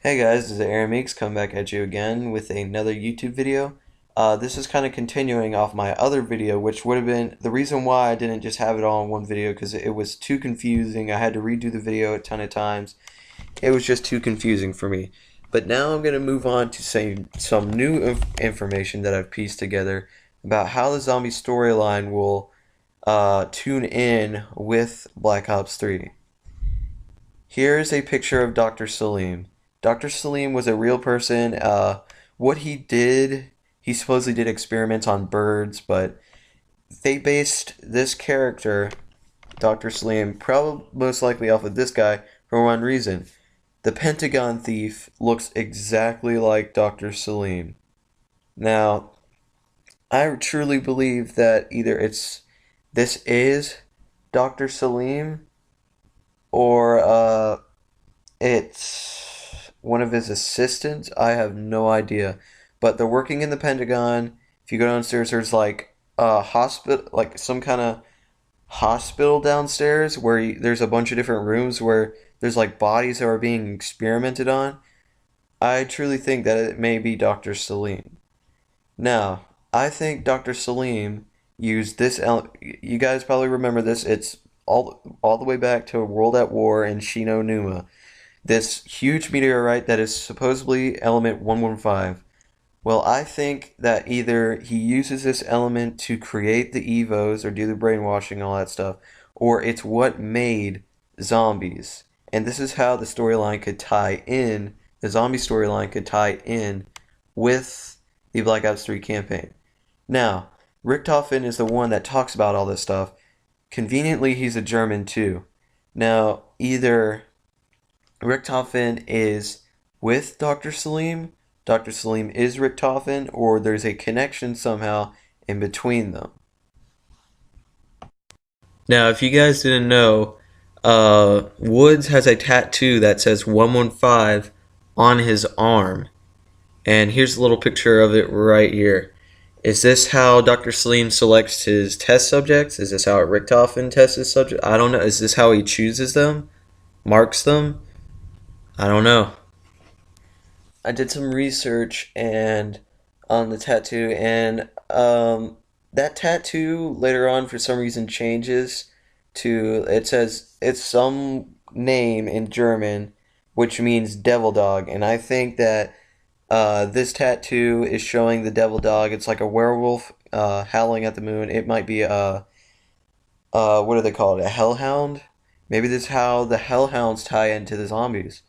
Hey guys, this is Aaron Meeks coming back at you again with another YouTube video. This is kind of continuing off my other video, which would have been the reason why I didn't just have it all in one video because it was too confusing. I had to redo the video a ton of times. It was just too confusing for me. But now I'm going to move on to say some new information that I've pieced together about how the zombie storyline will tune in with Black Ops 3. Here is a picture of Dr. Salim. Dr. Salim was a real person. What he did, he supposedly did experiments on birds, but they based this character, Dr. Salim, probably most likely off of this guy for one reason. The Pentagon Thief looks exactly like Dr. Salim. Now, I truly believe that either this is Dr. Salim or it's one of his assistants. I have no idea. But they're working in the Pentagon. If you go downstairs, there's like a hospital, like some kind of hospital downstairs where there's a bunch of different rooms where there's like bodies that are being experimented on. I truly think that it may be Dr. Salim. Now, I think Dr. Salim used this. You guys probably remember this. It's all the way back to World at War in Shino Numa. This huge meteorite that is supposedly element 115. Well, I think that either he uses this element to create the Evos or do the brainwashing, all that stuff, or it's what made zombies. And this is how the storyline could tie in, the zombie storyline could tie in with the Black Ops 3 campaign. Now, Richtofen is the one that talks about all this stuff. Conveniently, he's a German too. Now, either Richtofen is with Dr. Salim, Dr. Salim is Richtofen, or there's a connection somehow in between them. Now, if you guys didn't know, Woods has a tattoo that says 115 on his arm. And here's a little picture of it right here. Is this how Dr. Salim selects his test subjects? Is this how Richtofen tests his subject? I don't know. Is this how he chooses them? Marks them? I don't know. I did some research and on the tattoo, and that tattoo later on for some reason changes to, it says it's some name in German which means devil dog, and I think that this tattoo is showing the devil dog. It's like a werewolf howling at the moon. It might be a what do they call it? A hellhound? Maybe this is how the hellhounds tie into the zombies.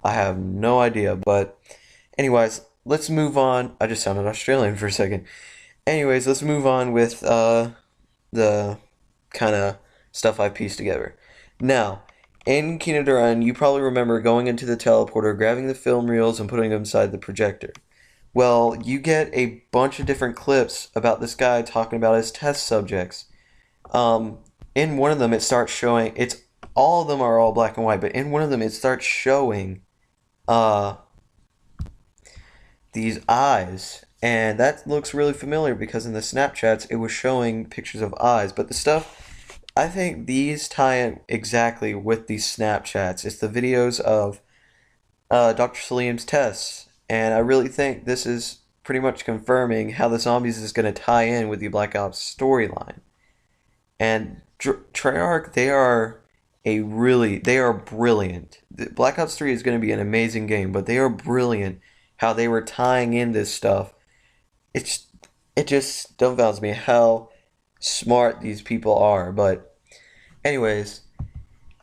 I have no idea, but anyways, let's move on. I just sounded Australian for a second. Anyways, let's move on with the kind of stuff I pieced together. Now, in Kino Duran, you probably remember going into the teleporter, grabbing the film reels, and putting them inside the projector. Well, you get a bunch of different clips about this guy talking about his test subjects. In one of them, it starts showing, it's all of them are all black and white, but in one of them, it starts showing uh, these eyes. And that looks really familiar because in the Snapchats, it was showing pictures of eyes. But the stuff, I think these tie in exactly with these Snapchats. It's the videos of Dr. Salim's tests. And I really think this is pretty much confirming how the zombies is going to tie in with the Black Ops storyline. And Treyarch, they are brilliant. Black Ops 3 is going to be an amazing game, but they are brilliant how they were tying in this stuff. It just dumbfounds me how smart these people are. But anyways,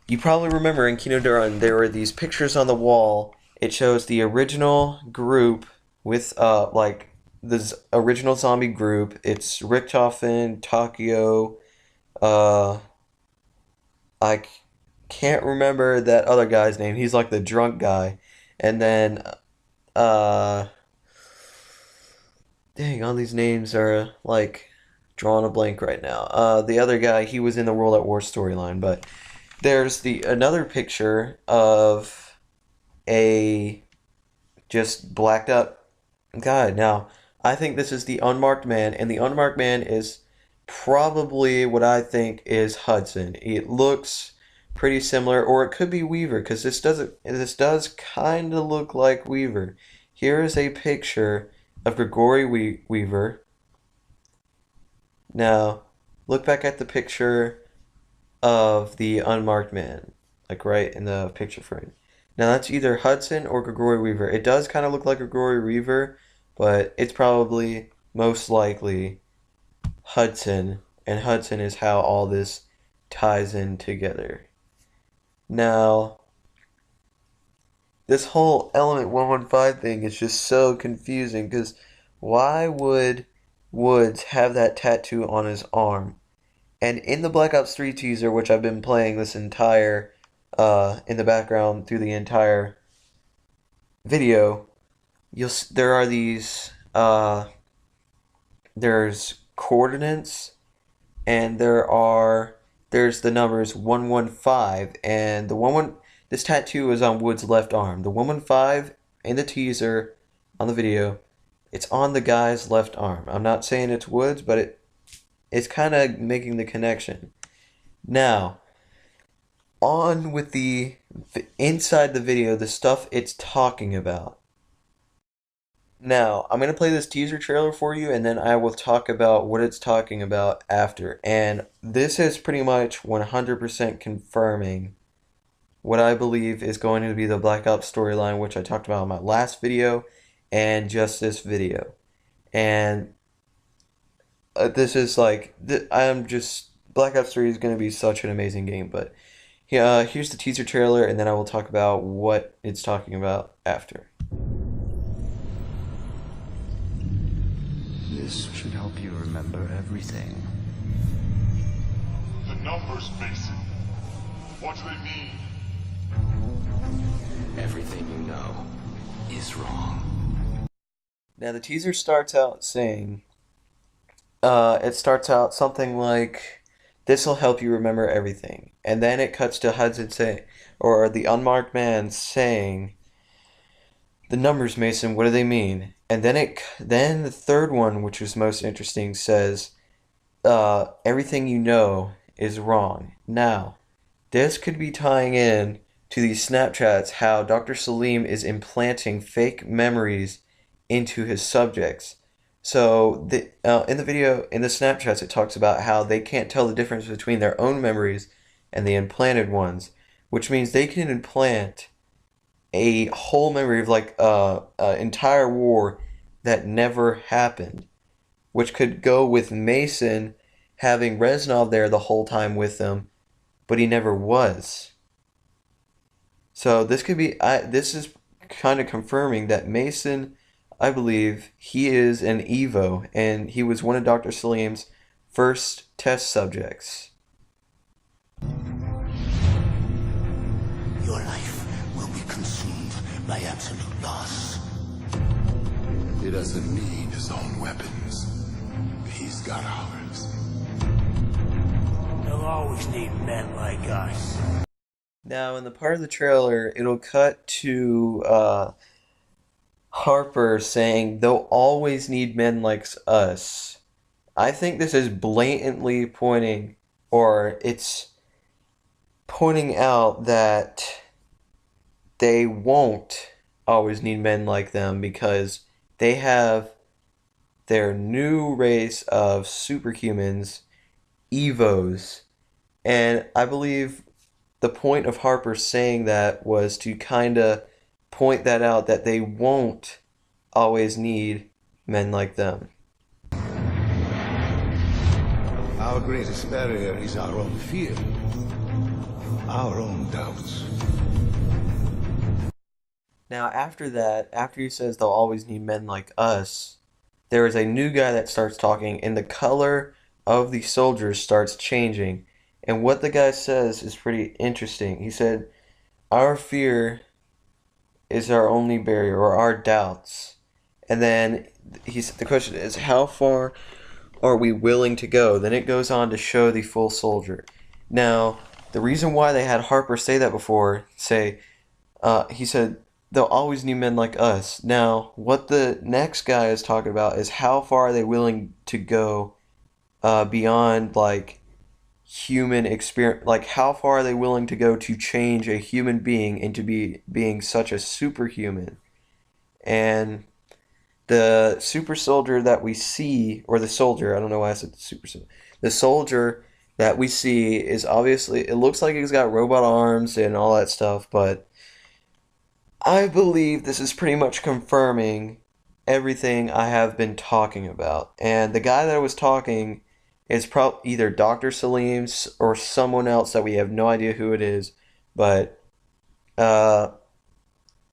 you probably remember in Kino Duran there were these pictures on the wall. It shows the original group with like the original zombie group. It's Richtofen, Takio, uh I can't remember that other guy's name. He's like the drunk guy. And then uh dang, all these names are like drawing a blank right now. The other guy, he was in the World at War storyline, but there's the another picture of a just blacked up guy. Now, I think this is the unmarked man, and the unmarked man is probably what I think is Hudson. It looks pretty similar, or it could be Weaver, because this does kind of look like Weaver. Here is a picture of Grigori Weaver. Now, look back at the picture of the unmarked man, like right in the picture frame. Now that's either Hudson or Grigori Weaver. It does kind of look like Grigori Weaver, but it's probably most likely Hudson, and Hudson is how all this ties in together. Now, this whole Element 115 thing is just so confusing, because why would Woods have that tattoo on his arm? And in the Black Ops 3 teaser, which I've been playing this entire, in the background through the entire video, there are these, there's coordinates, and there's the numbers 115, and this tattoo is on Wood's left arm. The 115 in the teaser on the video, it's on the guy's left arm. I'm not saying it's Wood's, but it's kind of making the connection. Now, on with the inside the video, the stuff it's talking about. Now, I'm going to play this teaser trailer for you, and then I will talk about what it's talking about after. And this is pretty much 100% confirming what I believe is going to be the Black Ops storyline, which I talked about in my last video and just this video. And this is like, Black Ops 3 is going to be such an amazing game. But here's the teaser trailer, and then I will talk about what it's talking about after. This should help you remember everything. The numbers, Mason. What do they mean? Everything you know is wrong. Now the teaser starts out saying, it starts out something like, "This will help you remember everything," and then it cuts to Hudson or the unmarked man saying, "The numbers, Mason, what do they mean?" And then the third one, which was most interesting, says, "Everything you know is wrong." Now, this could be tying in to these Snapchats, how Dr. Salim is implanting fake memories into his subjects. So in the video, in the Snapchats, it talks about how they can't tell the difference between their own memories and the implanted ones, which means they can implant a whole memory of like an entire war that never happened, which could go with Mason having Reznov there the whole time with them, but he never was. So this could be, this is kind of confirming that Mason, I believe, he is an Evo, and he was one of Dr. Salim's first test subjects. Your life will be consumed by absolute loss. He doesn't need his own weapons. He's got ours. They'll always need men like us. Now, in the part of the trailer, it'll cut to Harper saying, "They'll always need men like us." I think this is blatantly pointing, or it's pointing out that they won't always need men like them, because they have their new race of superhumans, Evos. And I believe the point of Harper saying that was to kind of point that out, that they won't always need men like them. Our greatest barrier is our own fear, our own doubts. Now after that, after he says they'll always need men like us, there is a new guy that starts talking, and the color of the soldiers starts changing. And what the guy says is pretty interesting. He said, "Our fear is our only barrier, or our doubts." And then the question is, how far are we willing to go? Then it goes on to show the full soldier. Now, the reason why they had Harper say that before, he said, "They'll always need men like us." Now, what the next guy is talking about is how far are they willing to go beyond, like, human experience, like how far are they willing to go to change a human being into being such a superhuman. And the super soldier that we see, or the soldier, I don't know why I said the super soldier, the soldier that we see is obviously, it looks like he's got robot arms and all that stuff, but I believe this is pretty much confirming everything I have been talking about. And the guy that was talking is probably either Dr. Salim or someone else that we have no idea who it is. But, yeah,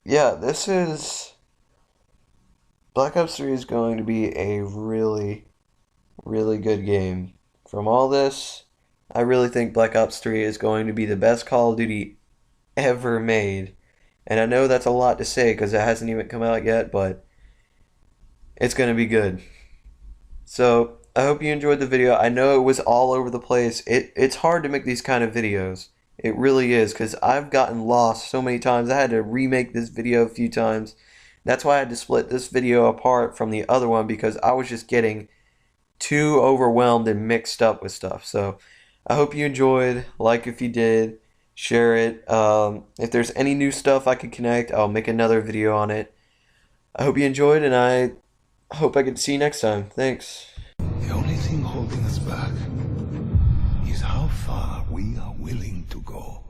this is... Black Ops 3 is going to be a really, really good game. From all this, I really think Black Ops 3 is going to be the best Call of Duty ever made. And I know that's a lot to say because it hasn't even come out yet, but it's going to be good. So, I hope you enjoyed the video. I know it was all over the place. It's hard to make these kind of videos. It really is, because I've gotten lost so many times. I had to remake this video a few times. That's why I had to split this video apart from the other one, because I was just getting too overwhelmed and mixed up with stuff. So, I hope you enjoyed. Like if you did. Share it. If there's any new stuff I can connect, I'll make another video on it. I hope you enjoyed, and I hope I can see you next time. Thanks. The only thing holding us back is how far we are willing to go.